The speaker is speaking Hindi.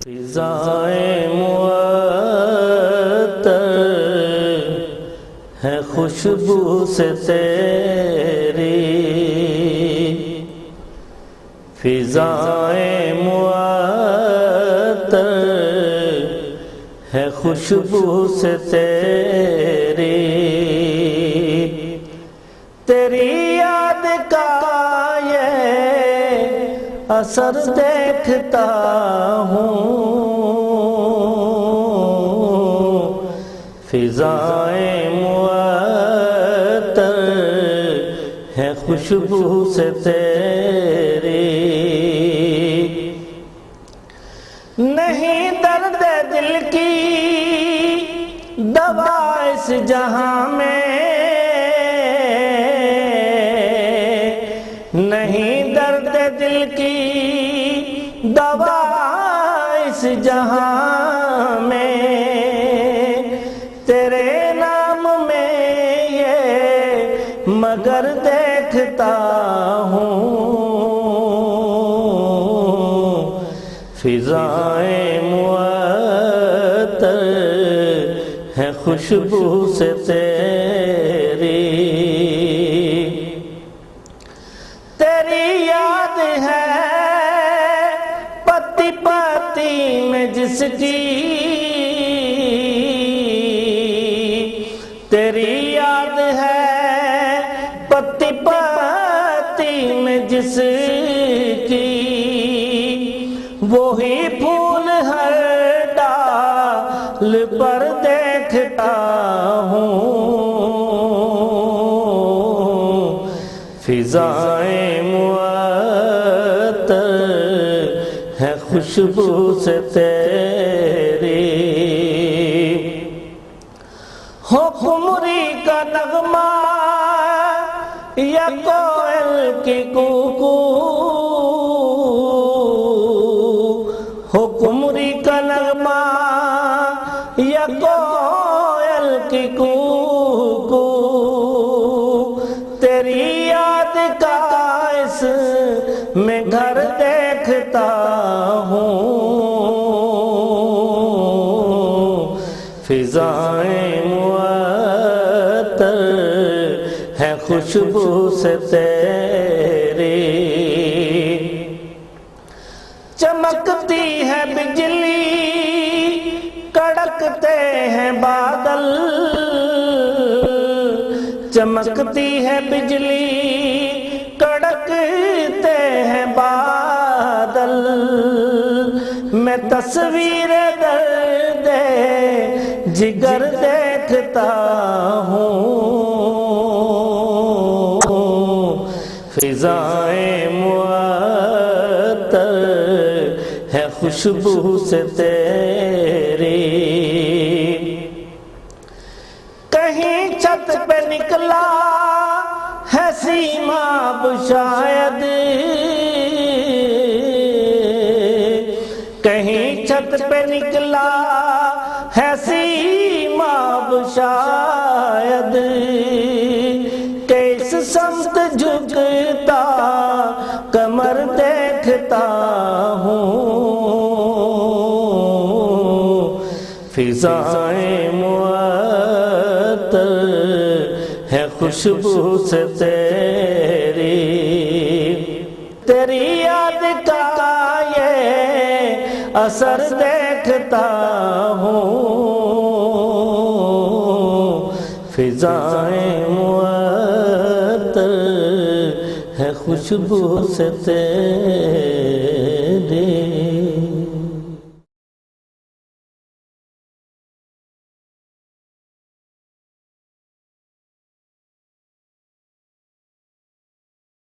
फिज़ाएं मुअत्तर है खुशबू से तेरी, फिज़ाएं मुअत्तर है खुशबू से तेरी, तेरी याद का ये असर देखता हूँ। फिज़ाएं मुअत्तर है खुशबू से तेरी, नहीं दर्द दिल की दवा इस जहां में, नहीं दर्द दिल की दवा इस जहां में, तेरे नाम में ये मगर देखता हूँ। फिज़ाएं मुअत्तर है खुशबू से तेरी, तेरी याद है पत्ती पत्ती में जिसकी, तेरी याद है पत्ती पत्ती में जिसकी, वही फूल हर डाल पर देखता हूँ। फिज़ाएं मुअत्तर है खुशबू से तेरी, हो खुमरी का नगमा या कोयल की कूकू, हो कुमरी का नगमा या कोयल की कूकू, तेरी याद का इसमें घर देखता हूँ। फिज़ाएं मुअत्तर है खुशबू से तेरी, चमकती है बिजली कड़कते हैं बादल, चमकती है बिजली कड़कते हैं बादल, मैं तस्वीर दर्द जिगर देखता हूँ। फिज़ाएं मुअत्तर है खुशबू से तेरी, कहीं छत पे निकला है सीमाब शायद, कहीं छत पे निकला है सीमाब शायद, किस समत झुकता कमर देखता हूँ। फिज़ाएं मुअत्तर है खुशबू से तेरी, तेरी याद का ये असर देखता हूँ। फिज़ाएं मुअत्तर है खुशबू से तेरी।